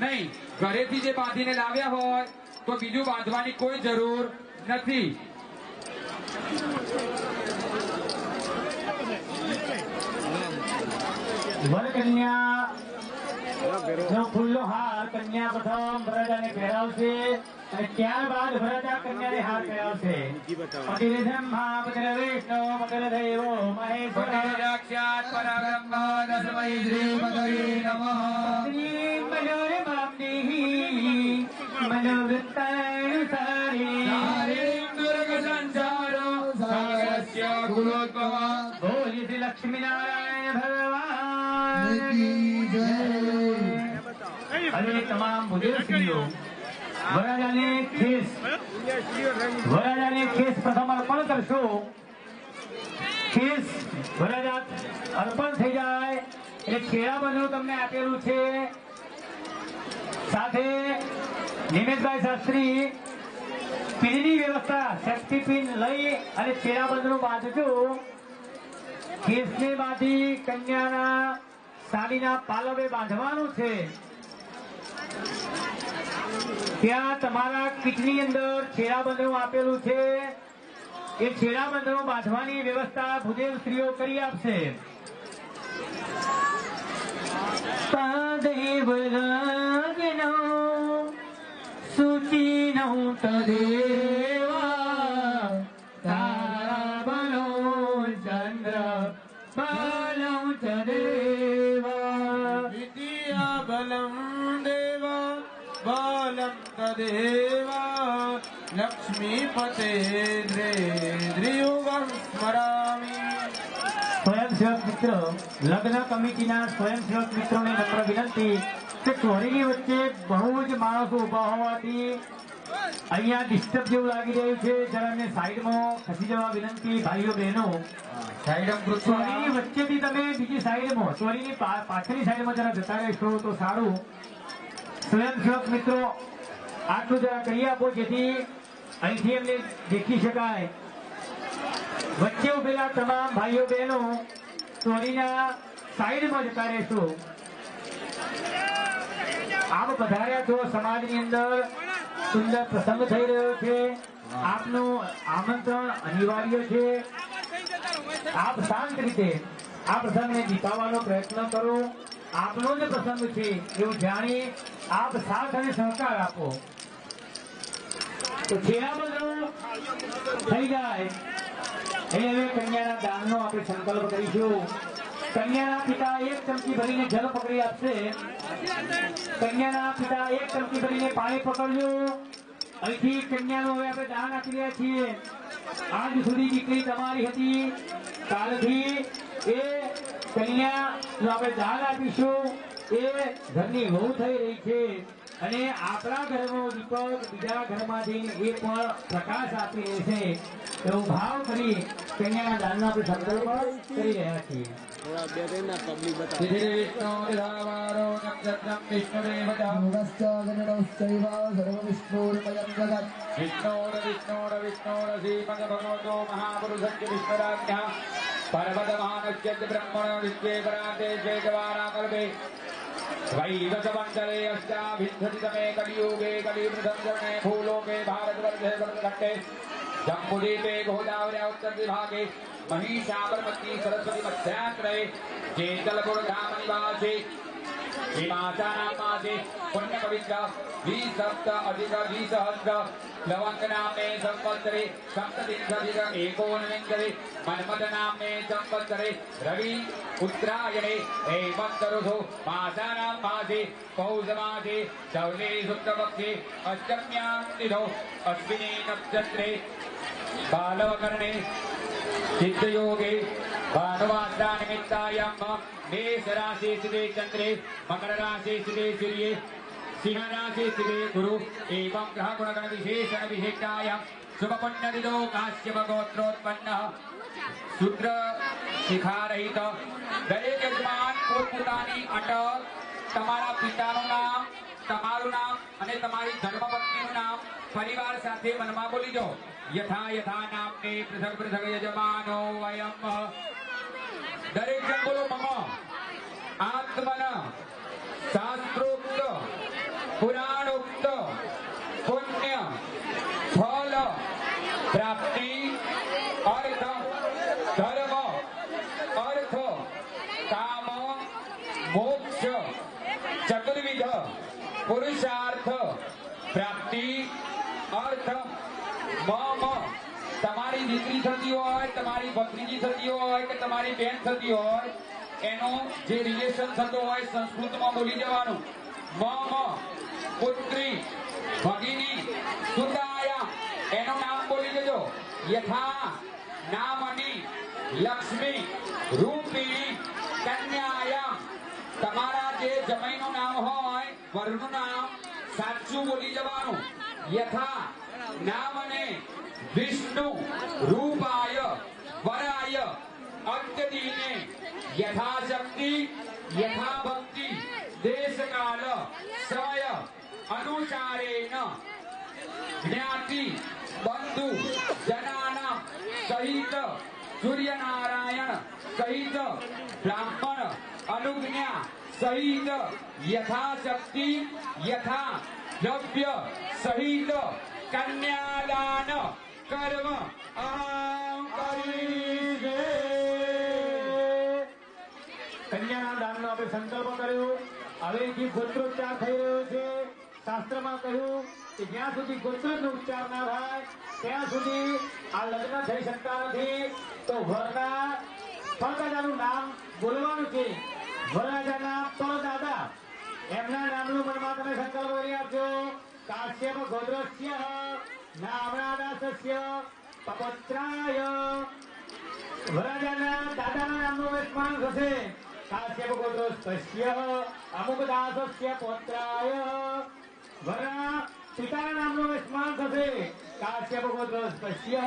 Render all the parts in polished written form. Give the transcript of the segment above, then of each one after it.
नहीं घरेथी जे बांधीने लाव्या होय तो बीजू बांधवानी कोई जरूर नहीं। वरकन्या जो फूलो हार कन्या प्रथम वरराजाने પહેરાવશે અને ત્યારબાદ વરરાજા કન્યાને હાર પહેરાવશે। પતિરે બ્રહ્મા પતિરે વિષ્ણુ પતિરે દેવો મહેશ્વર साक्षात् परब्रह्म तस्मै श्रीमते नमः। श्री मनोरमां देहि मनोवृत्तानुसारी दुर्ग संसारो सागरस्य कुलोद्भव। बोली श्री लक्ष्मी नारायण भगवान की जय। अरे तमाम बुजुर्ग श्रीओ वरराजाने खेस प्रथम अर्पण करशो। खेस वरराजा अर्पण થઈ જાય એટલે કેળા બધું તમને આપેલું છે। સાથે નિમેશભાઈ શાસ્ત્રી પીરની વ્યવસ્થા શક્તિ પીન લઈ અને કેળા બધું બાંધજો। કેસને બાંધી કન્યાના સાડીના પાલવે બાંધવાનું છે। ત્યાં તમારા કીટની અંદર છેડાબંધનું આપેલું છે। એ છેડાબંધનું બાંધવાની વ્યવસ્થા ભુદેવ સ્ત્રીઓ કરી આપશે। તદેવ લગ્નો સૂચિનો તદેવા તારા બલો ચંદ્ર બલો તદેવા विद्या बलं देवा बलं तदेवा लक्ष्मीपते द्रियुगं स्मरामि। स्वयंसेवक मित्र लग्न कमिटीना स्वयंसेवक मित्रों ने नम्र विनंती कि ચોરીની વચ્ચે બહુ જ માણસો ઉભા હોવાથી અહીંયા ડિસ્ટર્બ જેવું લાગી રહ્યું છે। જરા એમને સાઈડમાં ખસી જવા વિનંતી ભાઈઓ બહેનો। ચોરીની વચ્ચેથી તમે બીજી સાઈડમાં ચોરીની પાછળની સાઈડમાં જરા જતા રહેશો તો સારું। સ્વયંસેવક મિત્રો આટલું જરા કરી આપો જેથી અહીંથી એમને દેખી શકાય। વચ્ચે ઉભેલા તમામ ભાઈઓ બહેનો ચોરીના સાઈડમાં જતા રહેશો। આપ પધાર્યા છો સમાજની અંદર સુંદર પ્રસંગ થઈ રહ્યો છે। આપનું આમંત્રણ અનિવાર્ય છે। આપ શાંત રીતે આ પ્રસંગને જીતાવવાનો પ્રયત્ન કરો। આપનો જ પ્રસંગ છે એવું જાણી આપ સાથ અને સહકાર આપો। તો છેડાબંધનું થઈ જાય એ હવે કન્યાના દાનનો આપણે સંકલ્પ કરીશું। કન્યાના પિતા એક ચમચી ભરીને જલ પકડી આપશે। કન્યાના પિતા એક ચમચી ભરીને પાણી પકડજો। અહીંથી કન્યાનું હવે આપણે દાન આપી રહ્યા છીએ। આજ સુધી દીકરી તમારી હતી, કાલથી એ કન્યાનું આપણે દાન આપીશું। એ ઘરની વહુ થઈ રહી છે અને આપણા ઘરનો દીપક બીજા ઘરમાંથી એ પણ પ્રકાશ આપી રહેશે એવો ભાવ કરી કન્યાના દાનનો આપણે સંકલ્પ કરી રહ્યા છીએ। वैवसवंतरे अष्टाभिद्धतितमे कलियुगे कलिवृद्धमे भूलोके भारतवर्षे भरतखण्डे जम्बुद्वीपे गोदावर्या उत्तरविभागे महिषाबरमती सरस्वती मध्यांतरे चेतलपुरधामनिवासे हिमाचानां मासे पुण्यपवित्र द्विसप्त अधिक द्विसहस्र लवङ्गनाम्ने संवत्सरे सप्तविंशतिक एकोनविंशति मन्मथनाम्ने संवत्सरे रवि उत्तरायणे हेमन्तऋतु मासानां मासे पौषमासे श्रवणे शुक्लपक्षे अष्टम्यां तिथौ अश्विनी नक्षत्रे बालवकर्णे सिद्धयोगे भानुवासरा निमित्तायां मेष राशि स्थिते चंद्रे मकर राशि स्थिते सूर्ये सिंह राशि स्थिते गुरु एवं ग्रह गुणगण विशेषण विशिष्टायां शुभ पुण्यतिथौ काश्यप गोत्रोत्पन्नः शूद्र शिखारहित दरेक यजमान પોતપોતાની અટક તમારા પિતાનું નામ, તમારું નામ અને તમારી ધર્મપત્નીનું નામ પરિવાર સાથે મનમાં બોલી જાઓ। यथा यथा नामने पृथक पृथक यजमानो वयम दरेक जन बोलो मम आत्मन शास्त्रोक्त પુરાણોક્ત પુણ્ય ફલ પ્રાપ્તિ અર્થ ધર્મ અર્થ કામ મોક્ષ ચતુર્વિધ પુરુષાર્થ પ્રાપ્તિ અર્થ મમ તમારી દીકરી થતી હોય, તમારી ભત્રીજી થતી હોય કે તમારી બેન થતી હોય, એનો જે રિલેશન થતો હોય સંસ્કૃતમાં બોલી જવાનું. મમ પુત્રી ભગિની સુતાયા એનું નામ બોલી જજો. યથા નામની લક્ષ્મી રૂપિણી કન્યાયામ તમારા જે જમાઈનું નામ હોય વરનું નામ સાચું બોલી જવાનું. યથા નામને વિષ્ણુ રૂપાય વરાય અદ્યદીને યથાશક્તિ યથાભક્તિ દેશકાલ સમય અનુસારેણ જ્ઞાતિ બંધુ જનાના સહિત સૂર્યનારાયણ સહિત બ્રાહ્મણ અનુજ્ઞા સહિત યથાશક્તિ યથા દ્રવ્ય સહિત કન્યાદાન કર્મ અહં કરીશે. કન્યાના દાનનો આપણે સંકલ્પ કર્યો. હવે જે ગોત્રોચ્ચાર થઈ રહ્યો છે, શાસ્ત્રમાં કહ્યું કે જ્યાં સુધી ગોત્રનો ઉચ્ચાર ના થાય ત્યાં સુધી આ લગ્ન થઈ શકતા નથી. તો વરના પરદાદાનું નામ બોલવાનું છે. વરરાજાના પરદાદા એમના નામનું મનમાં તમે સંકલ્પ કરી આપજો. કાશ્યપ ગોત્રસ્ય નામનાદાસસ્ય પપત્રાય. વરરાજાના દાદાના નામનું સ્મરણ થશે. કાશ્યપ ગોત્રસ્ય અમુક દાસસ્ય પૌત્રાય. વરના પિતાના નામનું સ્મરણ થશે. કાશ્યપ ગોત્રસ્ય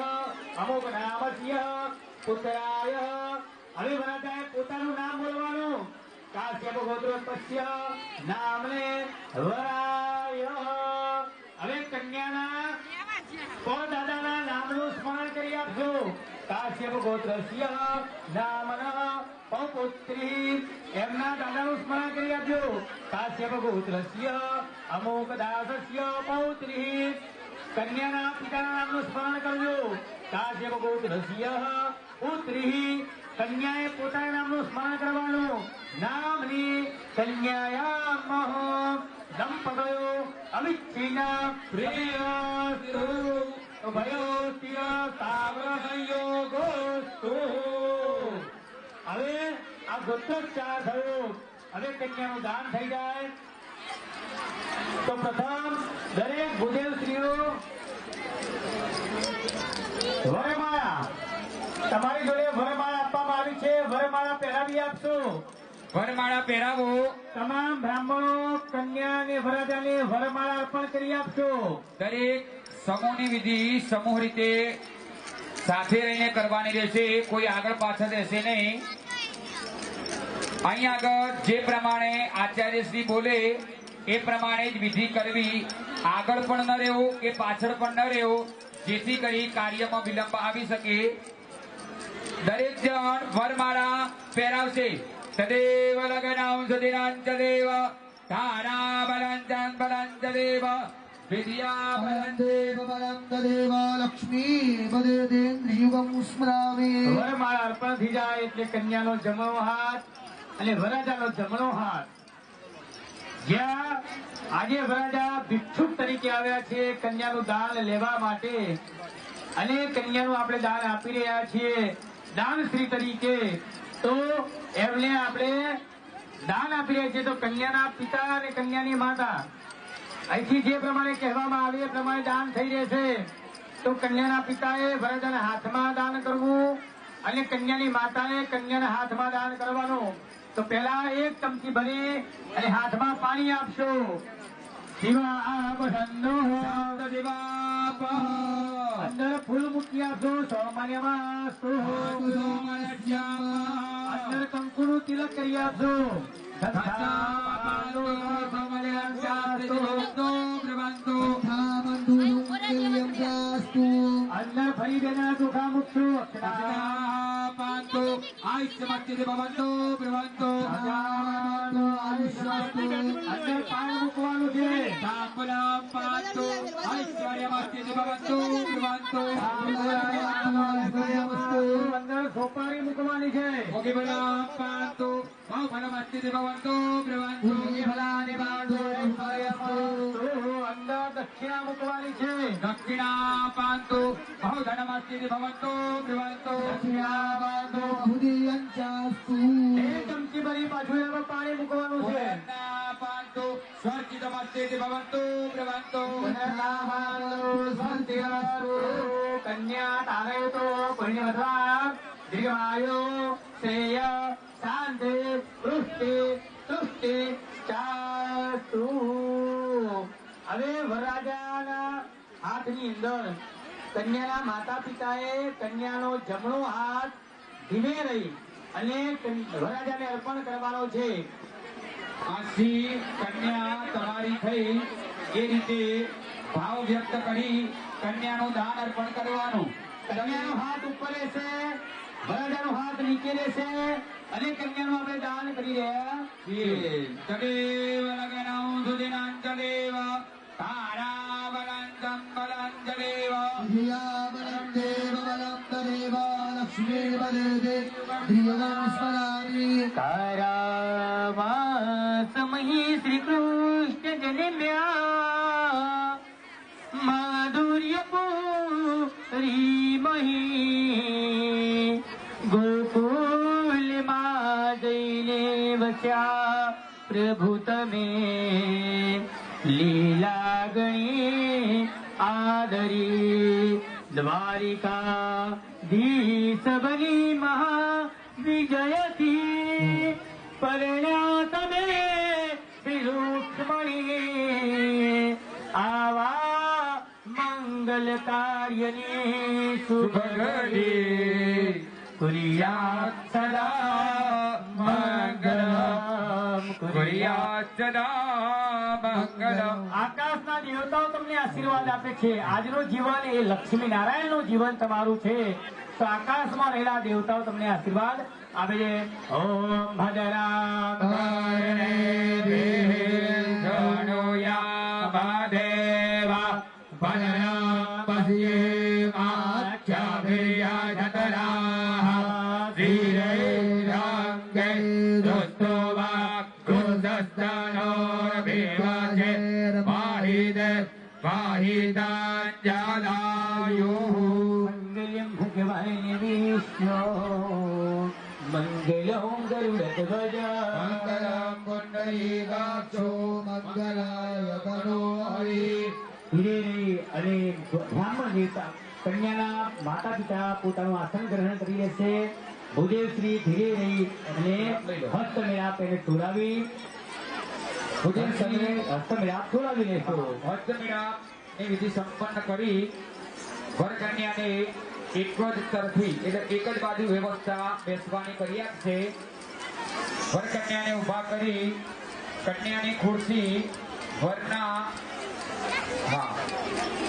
અમુક નામસ્ય પુત્રાય. હવે વરરાજાએ પોતાનું નામ બોલવાનું. કાશ્યપ ગોત્રોત્પસ્ય નામને વરાય. હવે કન્યાના પરદાદાના નામનું સ્મરણ કરી આપજો. કાશ્યપ ગોત્રસ્ય નામના પૌત્રી એમના દાદાનું સ્મરણ કરી આપજો. કાશ્યપ ગોત્રસ્ય અમુક દાસસ્ય પૌત્રી કન્યાના પિતાના નામનું સ્મરણ કરજો. કાશ્યપ ગોત્રસ્ય પુત્રી કન્યાએ પોતાના નામનું સ્મરણ કરવાનું. નામની કન્યાયામઃ દંપતયો અવિચ્છિન્ના પ્રેયસ્તુ ઉભયોસ્ય સાવરસંયોગોસ્તુ. હવે આ ગોત્રોચ્ચાર થયો. હવે કન્યાનું દાન થઈ જાય તો પ્રથમ દરેક ભૂદેવ સ્ત્રીઓ વરમાળા તમારી જોડે વરમાળા આપવામાં આવી છે. વરમાળા પહેરાવી આપશો. વરમાળા પહેરાવો. તમામ બ્રાહ્મણો કન્યા અને વરરાજાને વરમાળા અર્પણ કરી આપશો. દરેક સમૂહની વિધિ સમૂહ રીતે સાથે રહીને કરવાની રહેશે. કોઈ આગળ પાછળ રહેશે નહીં. અહીં આગળ જે પ્રમાણે આચાર્ય શ્રી બોલે એ પ્રમાણે જ વિધિ કરવી. આગળ પણ ન રહેવું કે પાછળ પણ ન રહેવું, જેથી કરી કાર્યમાં વિલંબ આવી શકે. દરેક જણ વરમાળા પહેરાવશે. તદેવ લગ્નમ સુદિનાંચ દેવ ધારા બલંચન બલંચ દેવ વિદ્યા બલંદેવ બલં તદેવ લક્ષ્મી પદેન્દ્રિયુગમ સ્મરામે. વરમાળા અર્પણ થઈ જાય એટલે કન્યાનો જમણો હાથ અને વરરાજાનો જમણો હાથ. જ્યાં આજે વરરાજા ભિક્ષુક તરીકે આવ્યા છે કન્યાનું દાન લેવા માટે, અને કન્યાનું આપણે દાન આપી રહ્યા છીએ દાનશ્રી તરીકે, તો એમને આપણે દાન આપી રહ્યા છીએ. તો કન્યાના પિતા અને કન્યાની માતા અહીંથી જે પ્રમાણે કહેવામાં આવે એ પ્રમાણે દાન થઈ રહેશે. તો કન્યાના પિતાએ વરરાજાના હાથમાં દાન કરવું અને કન્યાની માતાએ કન્યાના હાથમાં દાન કરવાનું. તો પહેલા એક ચમચી ભરી અને હાથમાં પાણી આપશો. અંદર ફૂલ મૂકી આપશો. સૌમાન્યમાં અંદર કંકુનું તિલક કરી આપશો. અંદર ફરી બેના ચોખા મૂકશો. અંદર પાન મૂકવાનું છે. ताम्बूलं पान्तु ऐश्वर्यमस्ति भवन्तु भवन्तु અંદર સોપારી મૂકવાની છે. मुखिफलं पान्तु बहुफलमस्ति भवन्तु भवन्तु मुखिफलानि पान्तु અંદર દક્ષિણા મૂકવાની છે. दक्षिणा पान्तु बहुधनमस्ति भवन्तु भवन्तु बहुदीयञ्चास्तु એક ચમચી ભરી પાછું એમાં પાણી મૂકવાનું છે. पान्तु स्वर्चितमस्ति भवन्तु भवन्तु કન્યા તારે તો પુણ્યવધા દીર્ઘાયુ શ્રેય શાંતિ વૃષ્ટિ તૃષ્ટિ ચાસ્તુ. હવે વરરાજાના હાથની અંદર કન્યાના માતા પિતાએ કન્યાનો જમણો હાથ ધીમે રહી અને વરરાજાને અર્પણ કરવાનો છે. આજથી કન્યા તમારી થઈ એ રીતે ભાવ વ્યક્ત કરી કન્યાનું દાન અર્પણ કરવાનું. કન્યાનો હાથ ઉપર રહેશે, વરરાજાનો હાથ નીચે રહેશે અને કન્યાનું આપણે દાન કરી રહ્યા છીએ. તદેવ લગ્નૌ સુદિનાંચલેવ તારાબલંચમ બલંચલેવ धियाबलं देवबलं तदेव लक्ष्मीर्वदेदे धियगं स्मरामि તારાવાસમહી શ્રી કૃષ્ણ જન્મ્યા માધુર્ય પૂરી મહી ગોકુલમાં જઈને વસ્યા પ્રભુ તમે લીલા ગણી આદરી દ્વારિકા ધીસ બની મહા વિજયથી પરણ્યા તમે વિરુક્ષ્મણી આવા મંગલ કાર્યની શુભ ઘડી કુરિયાત સદા મંગલમ કુરિયાત સદા મંગલમ. આકાશના દેવતાઓ તમને આશીર્વાદ આપે છે. આજનું જીવન એ લક્ષ્મી નારાયણનું જીવન તમારું છે. તો આકાશમાં રહેલા દેવતાઓ તમને આશીર્વાદ આપે છે. ઓમ ભદ્રામ ગણોયામદેવા ભદ્રામ પશ્યેમાખ્યાભિર્યજતરાઃ શ્રીરૈરંગે દુષ્ટોવા ક્રુધસ્તનોર્ભિવજે વાહિદે વાહિદાંજલાયુઃ મંગલમ ભગવાન વિષ્ણુ મંગલમ ગરુડધ્વજ મંગલમ પુંડરીકાક્ષો मङ्गलाय तनो हरि ધીરે અને બ્રાહ્મણ દેવતા કન્યાના માતા પિતા પોતાનું આસન ગ્રહણ કરી લેશે. ભૂદેવ શ્રી ધીરે રહી અને હસ્ત મેળાપ એને તોડાવી ભૂદેવ શ્રી હસ્ત મેળાપ તોડાવી લેશો. હસ્તમિલાપની વિધિ સંપન્ન કરી વરકન્યાને એક જ તરફી એટલે એક જ બાજુ વ્યવસ્થા બેસવાની કરી આપશે. વરકન્યાને ઊભા કરી કન્યાની ખુરશી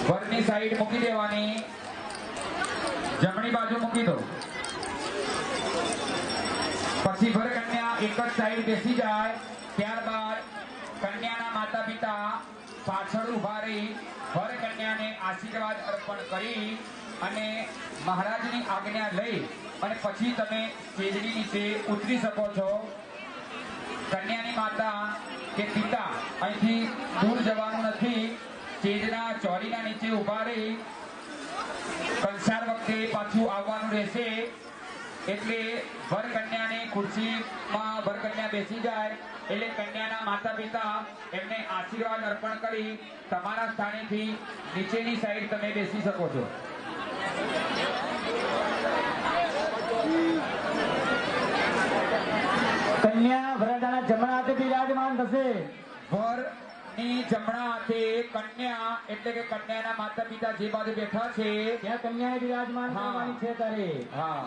વરની સાઈડ મૂકી દેવાની. જમણી બાજુ મૂકી દો. પછી વરકન્યા એક જ સાઈડ બેસી જાય. ત્યારબાદ કન્યાના માતા પિતા પાછળ ઉભા રહી વરકન્યાને આશીર્વાદ અર્પણ કરી અને મહારાજની આજ્ઞા લઈ અને પછી તમે સ્ટેજની નીચે ઉતરી શકો છો. કન્યાની માતા કે પિતા અહીંથી દૂર જવાનું નથી. સ્ટેજના ચોરીના નીચે ઉભા રહી કંસાર વખતે પાછું આવવાનું રહેશે. એટલે વરકન્યાની ખુરશીમાં વરકન્યા બેસી જાય એટલે કન્યાના માતા પિતા એમને આશીર્વાદ અર્પણ કરી તમારા સ્થાનેથી નીચેની સાઈડ તમે બેસી શકો છો. કન્યા વરરાજાના જમણા હાથે બિરાજમાન થશે. વરની જમણા હાથે કન્યા એટલે કે કન્યાના માતા પિતા જે બાજુ બેઠા છે ત્યાં કન્યાને બિરાજમાન હા. કરવાની છે તારે. હા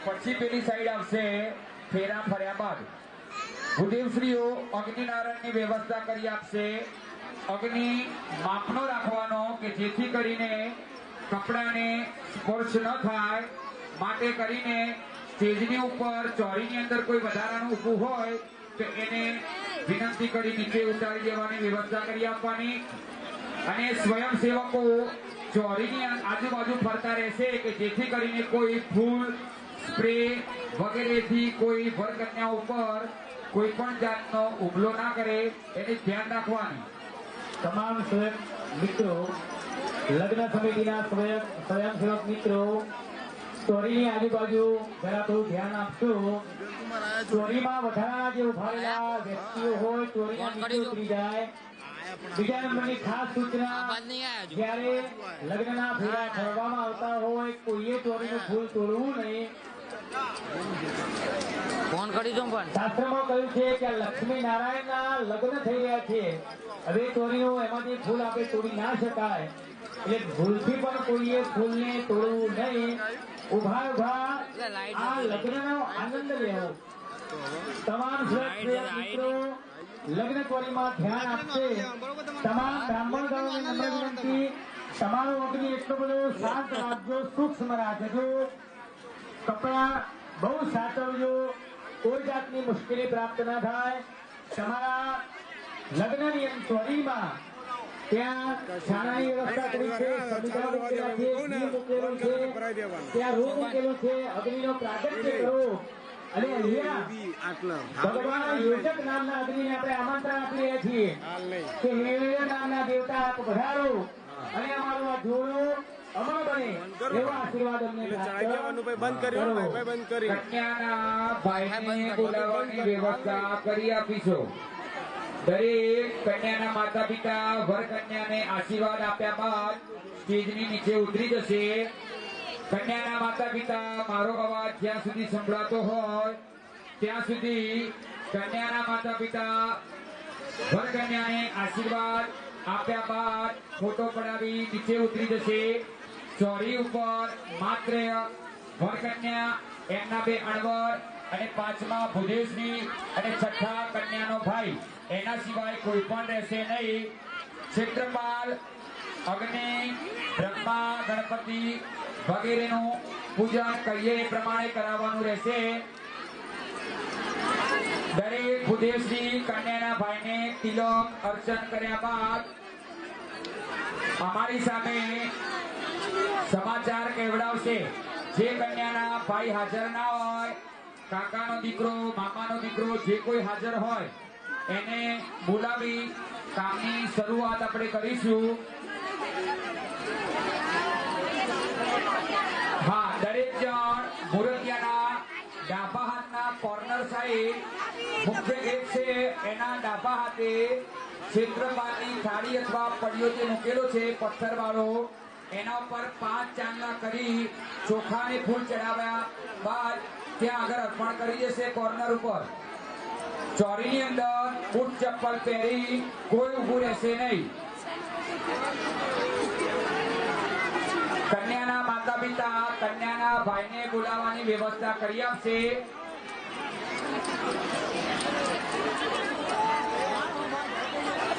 પછી પેલી સાઈડ આવશે. ફેરા ફર્યા બાદ ભૂદેવશ્રીઓ અગ્નિનારાયણની વ્યવસ્થા કરી આપશે. અગ્નિ માપનો રાખવાનો કે જેથી કરીને કપડાને સ્પર્શ ન થાય. માટે કરીને સ્ટેજની ઉપર ચોરીની અંદર કોઈ વધારાનું ઊભું હોય તો એને વિનંતી કરી નીચે ઉતારી દેવાની વ્યવસ્થા કરી આપવાની અને સ્વયંસેવકો ચોરીની આજુબાજુ ફરતા રહેશે કે જેથી કરીને કોઈ ફૂલ સ્પ્રે વગેરેથી કોઈ વરકન્યા ઉપર કોઈ પણ જાતનો હુમલો ના કરે એની ધ્યાન રાખવાનું. તમામ મિત્રો લગ્ન સમિતિના સ્વયંસેવક મિત્રો ચોરીની આજુબાજુ જરા થોડું ધ્યાન આપશો. ચોરીમાં વધારાના જે ઉભારેલા વ્યક્તિઓ હોય ચોરીના નીચે ઉતરી જાય. બીજા નંબરની ખાસ સૂચના, જ્યારે લગ્નના ફેરા ફરવામાં આવતા હોય કોઈએ ચોરીનું ફૂલ તોડવું નહીં. ફોન કરી દો પણ શાસ્ત્રમાં કહ્યું છે કે લક્ષ્મી નારાયણના લગ્ન થઈ રહ્યા છે. હવે ચોરીનું એમાંથી ફૂલ આપણે તોડી ના શકાય એટલે ભૂલથી પણ કોઈએ ફૂલને તોડવું નહીં. ઉભા ઉભા આ લગ્નનો આનંદ લેવો. તમામ મિત્રો લગ્ન ચોરીમાં ધ્યાન આપશે. તમામ બ્રાહ્મણ ગણોને નમ્ર વિનંતી, તમારો અગ્નિ એટલો બધો શાંત રાખજો, સૂક્ષ્મ રાખજો, કપડા બહુ સાચવજો, કોઈ જાતની મુશ્કેલી પ્રાપ્ત ના થાય. તમારા લગ્નની ચોરીમાં ત્યાં છાણાની વ્યવસ્થા કરી છે, સમીકરણ મૂકેલા છે, ઘી મૂકેલું છે, ત્યાં રૂ મૂકેલું છે. અગ્નિનો પ્રાગટ્ય કરો અને અહીંયા ભગવાન યોજક નામના અગ્નિને આપણે આમંત્રણ આપી રહ્યા છીએ કે હે નામના દેવતા આપ પધારો અને અમારું આ જોડું અમર બને એવો આશીર્વાદ અમને કન્યાના ભાઈને બોલાવવાની વ્યવસ્થા કરી આપીશું. દરેક કન્યાના માતા પિતા વર કન્યાને આશીર્વાદ આપ્યા બાદ સ્ટેજની નીચે ઉતરી જશે. કન્યાના માતા પિતા મારો અવાજ જ્યાં સુધી સંભળાતો હોય ત્યાં સુધી કન્યાના માતા પિતા વર કન્યાને આશીર્વાદ આપ્યા બાદ ફોટો પડાવી નીચે ઉતરી જશે. ચોરી ઉપર માત્ર વર કન્યા, એમના બે અણવર અને પાંચમા ભુદેશની અને છઠ્ઠા કન્યાનો ભાઈ, એના સિવાય કોઈ પણ રહેશે નહીં. ક્ષેત્રપાલ, અગ્નિ, બ્રહ્મા, ગણપતિ વગેરેનું પૂજન કહીએ એ પ્રમાણે કરાવવાનું રહેશે. દરેક ભુદેશની કન્યાના ભાઈને તિલક અર્ચન કર્યા બાદ અમારી સામે સમાચાર કહેવડાવશે. જે કન્યાના ભાઈ હાજર ના હોય, કાકાનો દીકરો, મામાનો દીકરો, જે કોઈ હાજર હોય એને બોલાવી કામની શરૂઆત આપણે કરીશું. હા, દરેક જણ મુરતિયાના ડાબા હાથના કોર્નર સાઈડ મુખ્ય ગેટ છે એના ડાબા હાથે ક્ષેત્રપાલની થાળી અથવા પડિયો જે મૂકેલો છે પથ્થરવાળો, એના ઉપર 5 ચાંદલા કરી ચોખા અને ફૂલ ચડાવ્યા બાદ ત્યાં આગળ અર્પણ કરી દેશે કોર્નર ઉપર. ચોરીની અંદર બૂટ ચપ્પલ પહેરી કોઈ ઊભું રહેશે નહીં. કન્યાના માતા પિતા કન્યાના ભાઈને બોલાવવાની વ્યવસ્થા કરી આપશે.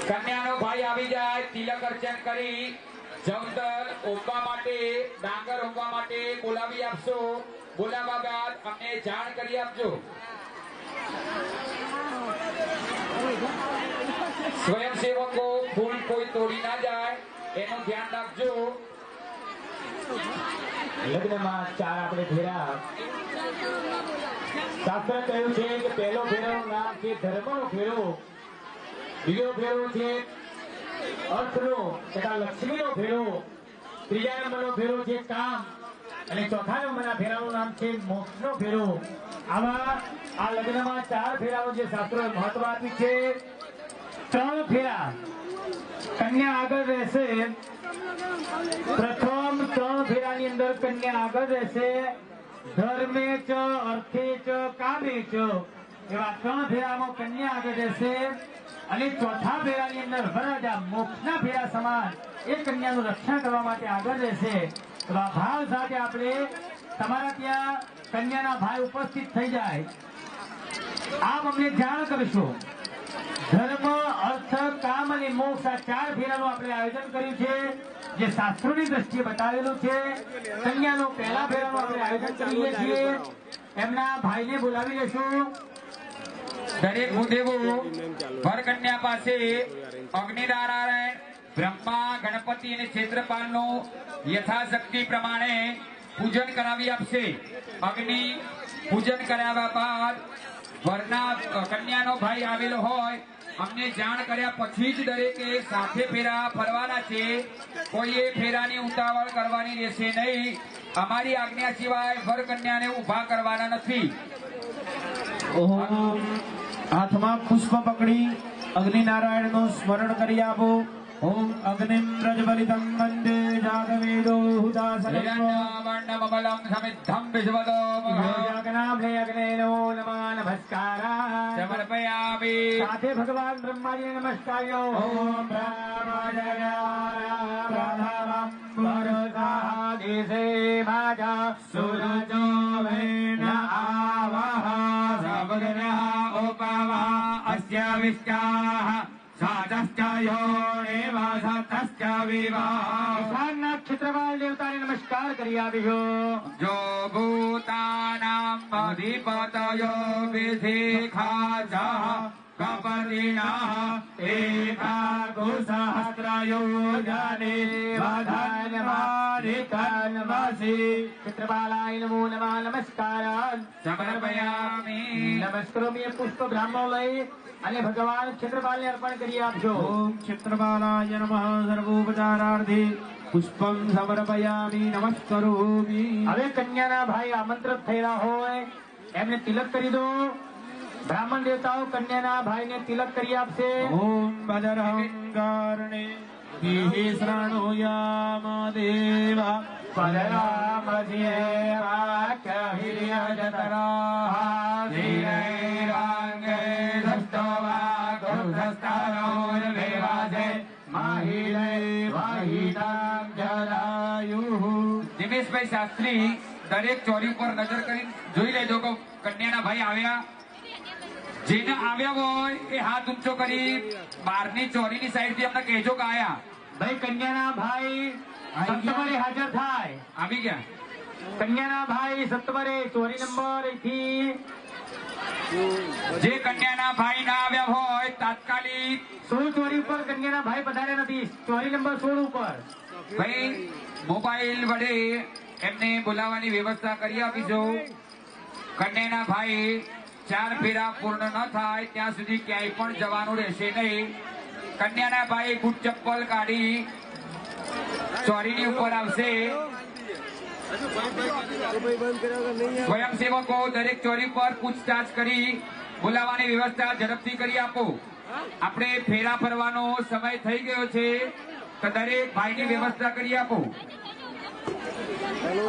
કન્યાનો ભાઈ આવી જાય, તિલક અર્ચન કરી જમતર ઓંબવા માટે, ડાંગર ઓંબવા માટે બોલાવી આપશો. બોલાવ્યા બાદ અમને જાણ કરી આપજો. સ્વયંસેવકો ફૂલ કોઈ તોડી ના જાય એનું ધ્યાન રાખજો. લગ્નમાં 4 આપણે ફેરા. શાસ્ત્ર કહ્યું છે કે પહેલો ફેરાનું નામ છે ધર્મનો ફેરો, બીજો ફેરો છે અર્થનો તથા લક્ષ્મીનો ફેરો, ત્રીજા નંબરનો ફેરો છે કામ અને ચોથા નંબરના ફેરાનું નામ છે મોક્ષનો ફેરો. આવા આ લગ્નમાં 4 ફેરાઓ જે શાસ્ત્રોએ મહત્વ આપ્યું છે. 3 ફેરા કન્યા આગળ રહેશે. પ્રથમ 3 ફેરાની અંદર કન્યા આગળ રહેશે. ધર્મે ચ, અર્થે ચ, કામે ચ એવા 3 ફેરામાં કન્યા આગળ રહેશે અને ચોથા ફેરાની અંદર વરરાજા મોક્ષના ફેરા સમાન એ કન્યાનું રક્ષણ કરવા માટે આગળ રહેશે. તો આ ભાવ સાથે આપણે તમારા ત્યાં કન્યાના ભાઈ ઉપસ્થિત થઈ જાય આપ અમને જાણ કરશો. ધર્મ, અર્થ, કામ અને મોક્ષ આ 4 ફેરાનું આપણે આયોજન કર્યું છે જે શાસ્ત્રોની દ્રષ્ટિએ બતાવેલું છે. કન્યાનો પહેલા ફેરાનું આપણે આયોજન કરીએ છીએ. એમના ભાઈને બોલાવી લેશું. દરેક ભૂદેવો વર કન્યા પાસે અગ્નિનારાયણ બ્રહ્મા ગણપતિ અને ક્ષેત્રપાલનું યથાશક્તિ પ્રમાણે પૂજન કરાવી આપશે. અગ્નિ પૂજન કરાવ્યા બાદ વરના કન્યાનો ભાઈ આવેલો હોય અમને જાણ કર્યા પછી જ દરેકે સાથે ફેરા ફરવાના છે. કોઈએ ફેરાની ઉતાવળ કરવાની રહેશે નહીં. અમારી આજ્ઞા સિવાય વર કન્યાને ઉભા કરવાના નથી. ઓમ હાથમાં પુષ્પ પકડી અગ્નિનારાયણ નું સ્મરણ કરી આપો. ઓમ અગ્નિમ પ્રજ્વલિતમ વંદે જાગવેદો હિરણ્યવર્ણમમલં સમિદ્ધં વિશ્વદોમ અગ્નેનો નમઃ નમસ્કારા સમર્પયામિ. સાથે ભગવાન બ્રહ્માજી નમસ્કાર્યો. ઓમ બ્રહ્મણ્યદેશે માજા સૂરજો વેણ આવાહ સબગ્રહ ઉપવા અસ્ય વિષ્ટાઃ સાતશ્ચ યોનિવાસતશ્ચ વિવાહ. ઈશાનના ક્ષેત્રપાલ દેવતાને નમસ્કાર કરી આવ્યો. જો ભૂતાનામ અધિપતયો વિધિખાચઃ કપર્દિનઃ એકાગુસહસ્રયોજને વધન્વારિતન્વસી. ક્ષેત્રપાલાય નમો નમઃ નમસ્કારાન સમર્પયામિ. નમસ્કરોમી પુષ્પ બ્રાહ્મણો લઈ અને ભગવાન ક્ષેત્રપાલને અર્પણ કરી આપજો. ઓમ ક્ષેત્રપાલાય નમઃ સર્વોપચારાર્થે પુષ્પમ સમર્પયામિ નમસ્કરોમિ. હવે કન્યાના ભાઈ આમંત્રિત થયેલા હોય એમને તિલક કરી દો. બ્રાહ્મણ દેવતાઓ કન્યાના ભાઈને તિલક કરી આપશે. ઓમ ભદ્રહંકારણે શૃણુયામ દેવા પદરામધ્યેવાક્યહિર્યજતરાઃ ધીરૈરાંગે દષ્ટવા ગૌધસ્તારોર્વિવાસે માહિલૈવાહિતાં જલાયુઃ. દિનેશભાઈ શાસ્ત્રી દરેક ચોરી પર નજર કરી જોઈ લેજો કે કન્યાના ભાઈ આવ્યા. જેને આવ્યા હોય એ હાથ ઊંચો કરી બહારની ચોરીની સાઈડ થી અમને કહેજો કે આયા. ભાઈ કન્યાના ભાઈ સત્વરે હાજર થાય. આવી ગયા. કન્યાના ભાઈ સત્વરે ચોરી નંબર થી જે કન્યાના ભાઈ ના આવ્યા હોય તાત્કાલિક 16 ચોરી ઉપર કન્યાના ભાઈ પધાર્યા નથી. ચોરી નંબર 16 ઉપર ભાઈ મોબાઈલ વડે એમને બોલાવવાની વ્યવસ્થા કરી આપીશું. કન્યાના ભાઈ 4 ફેરા પૂર્ણ ન થાય ત્યાં સુધી ક્યાંય પણ જવાનું રહેશે નહીં. કન્યાના ભાઈ બૂટ ચપ્પલ કાઢી ચોરીની ઉપર આવશે. સ્વયંસેવકો દરેક ચોરી પર પૂછતાછ કરી બોલાવવાની વ્યવસ્થા ઝડપથી કરી આપો. આપણે ફેરા ફરવાનો સમય થઈ ગયો છે તો દરેક ભાઈની વ્યવસ્થા કરી આપો.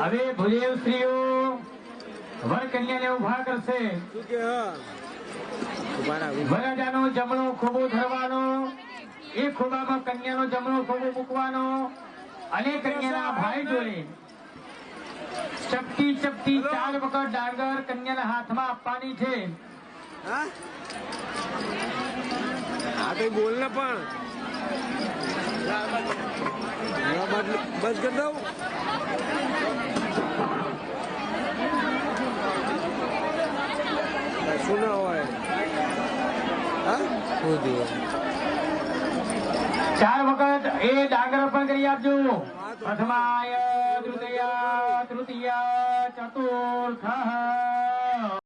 હવે ભુદેવ સ્ત્રીઓ વર કન્યાને ઉભા કરશે. વરરાજાનો જમણો ખોબો ધરવાનો, એ ખોબામાં કન્યાનો જમણો ખોબો મૂકવાનો અને કન્યાના ભાઈ જોડે ચપટી ચપટી 4 વખત ડાંગર કન્યાના હાથમાં આપવાની છે. હા તો બોલ ને પણ બસ કરી દઉં. શું ના હોય? હા 4 વખત એ ડાંગર અર્પણ કરી આપજો. પ્રથમાય દ્વિતીય તૃતીય ચતુર્થ